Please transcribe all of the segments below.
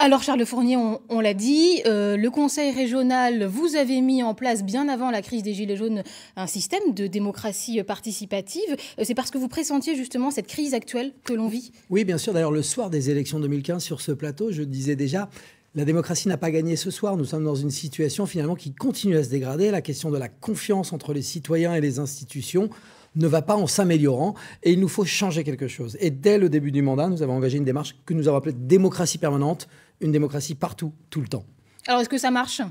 Alors Charles Fournier, on l'a dit, le Conseil régional, vous avez mis en place bien avant la crise des Gilets jaunes un système de démocratie participative. C'est parce que vous pressentiez justement cette crise actuelle que l'on vit? Oui, bien sûr. D'ailleurs, le soir des élections 2015, sur ce plateau, je disais déjà, la démocratie n'a pas gagné ce soir. Nous sommes dans une situation finalement qui continue à se dégrader. La question de la confiance entre les citoyens et les institutions ne va pas en s'améliorant et il nous faut changer quelque chose. Et dès le début du mandat, nous avons engagé une démarche que nous avons appelée démocratie permanente, une démocratie partout, tout le temps. Alors est-ce que ça marche ?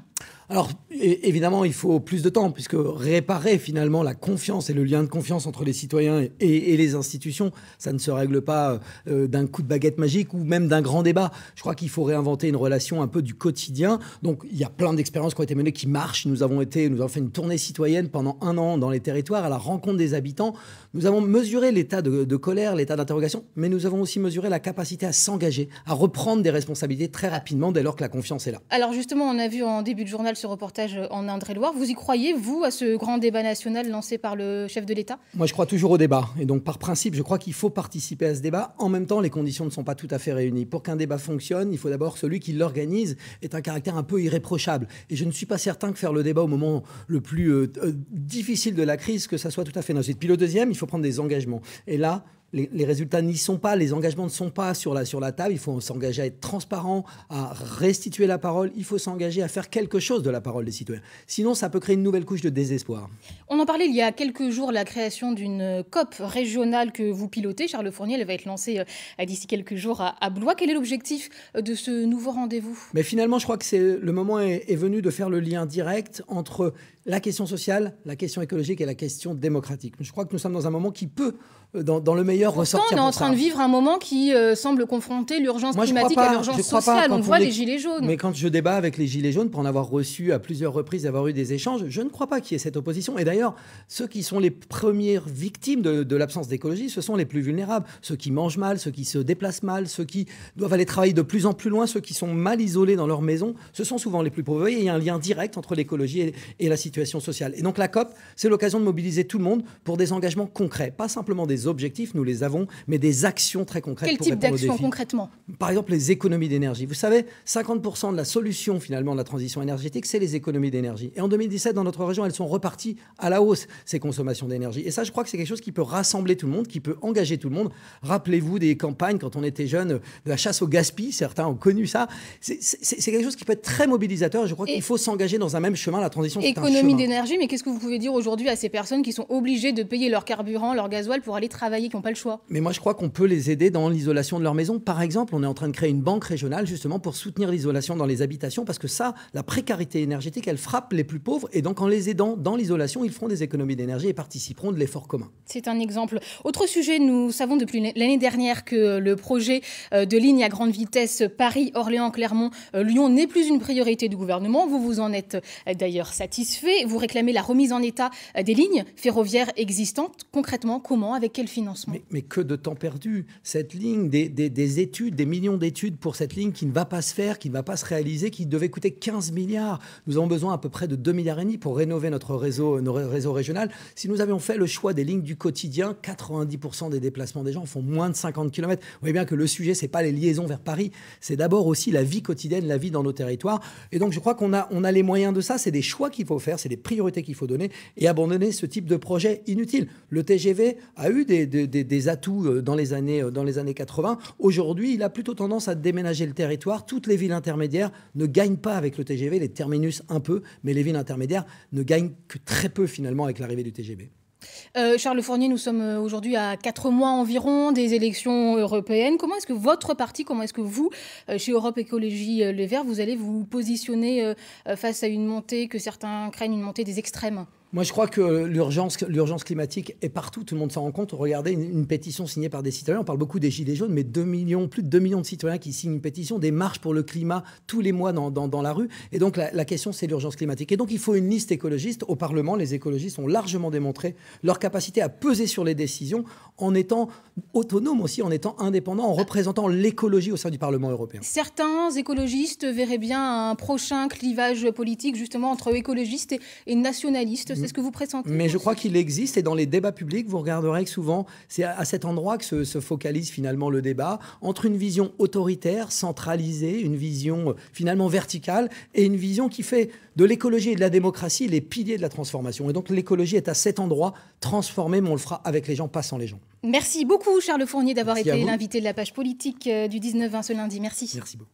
Alors, évidemment, il faut plus de temps, puisque réparer finalement la confiance et le lien de confiance entre les citoyens et les institutions, ça ne se règle pas d'un coup de baguette magique ou même d'un grand débat. Je crois qu'il faut réinventer une relation un peu du quotidien. Donc, il y a plein d'expériences qui ont été menées qui marchent. Nous avons fait une tournée citoyenne pendant 1 an dans les territoires à la rencontre des habitants. Nous avons mesuré l'état de colère, l'état d'interrogation, mais nous avons aussi mesuré la capacité à s'engager, à reprendre des responsabilités très rapidement dès lors que la confiance est là. Alors justement, on a vu en début de journal ce reportage en Indre-et-Loire. Vous y croyez, vous, à ce grand débat national lancé par le chef de l'État ? Moi, je crois toujours au débat. Et donc, par principe, je crois qu'il faut participer à ce débat. En même temps, les conditions ne sont pas tout à fait réunies. Pour qu'un débat fonctionne, il faut d'abord que celui qui l'organise ait un caractère un peu irréprochable. Et je ne suis pas certain que faire le débat au moment le plus difficile de la crise, que ça soit tout à fait nocif. Puis le deuxième, il faut prendre des engagements. Et là, les résultats n'y sont pas, les engagements ne sont pas sur la table. Il faut s'engager à être transparent, à restituer la parole. Il faut s'engager à faire quelque chose de la parole des citoyens. Sinon, ça peut créer une nouvelle couche de désespoir. On en parlait il y a quelques jours, la création d'une COP régionale que vous pilotez. Charles Fournier, elle va être lancée d'ici quelques jours à Blois. Quel est l'objectif de ce nouveau rendez-vous ? Mais finalement, je crois que le moment est venu de faire le lien direct entre la question sociale, la question écologique et la question démocratique. Je crois que nous sommes dans un moment qui peut, dans le meilleur, ressortir. On est en train de vivre un moment qui semble confronter l'urgence climatique à l'urgence sociale. On le voit, les Gilets jaunes. Mais quand je débat avec les Gilets jaunes, pour en avoir reçu à plusieurs reprises, avoir eu des échanges, je ne crois pas qu'il y ait cette opposition. Et d'ailleurs, ceux qui sont les premières victimes de l'absence d'écologie, ce sont les plus vulnérables. Ceux qui mangent mal, ceux qui se déplacent mal, ceux qui doivent aller travailler de plus en plus loin, ceux qui sont mal isolés dans leur maison, ce sont souvent les plus pauvres. Et il y a un lien direct entre l'écologie et la situation sociale. Et donc la COP, c'est l'occasion de mobiliser tout le monde pour des engagements concrets. Pas simplement des objectifs, nous les avons, mais des actions très concrètes. Quel pour type répondre aux d'action défis. concrètement ? Par exemple, les économies d'énergie. Vous savez, 50% de la solution finalement de la transition énergétique, c'est les économies d'énergie. Et en 2017, dans notre région, elles sont reparties à la hausse, ces consommations d'énergie. Et ça, je crois que c'est quelque chose qui peut rassembler tout le monde, qui peut engager tout le monde. Rappelez-vous des campagnes, quand on était jeune, de la chasse au gaspillage, certains ont connu ça. C'est quelque chose qui peut être très mobilisateur. Et je crois qu'il faut s'engager dans un même chemin. La transition, c'est un chemin. Économie d'énergie, mais qu'est-ce que vous pouvez dire aujourd'hui à ces personnes qui sont obligées de payer leur carburant, leur gasoil pour aller travailler, qui n'ont pas le choix ? Mais moi, je crois qu'on peut les aider dans l'isolation de leur maison. Par exemple, on est en train de créer une banque régionale justement pour soutenir l'isolation dans les habitations, parce que ça, la précarité énergétique, elle frappe les plus pauvres. Et donc, en les aidant dans l'isolation, ils feront des économies d'énergie et participeront de l'effort commun. C'est un exemple. Autre sujet, nous savons depuis l'année dernière que le projet de ligne à grande vitesse Paris-Orléans-Clermont-Lyon n'est plus une priorité du gouvernement. Vous vous en êtes d'ailleurs satisfait. Vous réclamez la remise en état des lignes ferroviaires existantes. Concrètement, comment ? Avec quel financement ? Mais que de temps perdu. Cette ligne, des études, des millions d'études pour cette ligne qui ne va pas se faire, qui ne va pas se réaliser, qui devait coûter 15 milliards. Nous avons besoin à peu près de 2,5 milliards pour rénover notre réseau régional. Si nous avions fait le choix des lignes du quotidien, 90% des déplacements des gens font moins de 50 km. Vous voyez bien que le sujet, ce n'est pas les liaisons vers Paris, c'est d'abord aussi la vie quotidienne, la vie dans nos territoires. Et donc, je crois qu'on a les moyens de ça. C'est des choix qu'il faut faire, c'est des priorités qu'il faut donner et abandonner ce type de projet inutile. Le TGV a eu des atouts dans les années 80. Aujourd'hui, il a plutôt tendance à déménager le territoire. Toutes les villes intermédiaires ne gagnent pas avec le TGV, les terminus un peu, mais les villes intermédiaires ne gagnent que très peu finalement avec l'arrivée du TGV. Charles Fournier, nous sommes aujourd'hui à 4 mois environ des élections européennes. Comment est-ce que votre parti, comment est-ce que vous, chez Europe Écologie Les Verts, vous allez vous positionner face à une montée que certains craignent, une montée des extrêmes ? Moi, je crois que l'urgence climatique est partout. Tout le monde s'en rend compte. Regardez une pétition signée par des citoyens. On parle beaucoup des Gilets jaunes, mais plus de 2 millions de citoyens qui signent une pétition, des marches pour le climat tous les mois dans la rue. Et donc, la question, c'est l'urgence climatique. Et donc, il faut une liste écologiste. Au Parlement, les écologistes ont largement démontré leur capacité à peser sur les décisions en étant autonomes aussi, en étant indépendants, en représentant l'écologie au sein du Parlement européen. Certains écologistes verraient bien un prochain clivage politique, justement, entre écologistes et nationalistes. C'est ce que vous pressentez? Mais je crois qu'il existe, et dans les débats publics, vous regarderez que souvent, c'est à cet endroit que se focalise finalement le débat, entre une vision autoritaire, centralisée, une vision finalement verticale, et une vision qui fait de l'écologie et de la démocratie les piliers de la transformation. Et donc l'écologie est à cet endroit transformée, mais on le fera avec les gens, pas sans les gens. Merci beaucoup Charles Fournier d'avoir été l'invité de la page politique du 19-20 ce lundi. Merci. Merci beaucoup.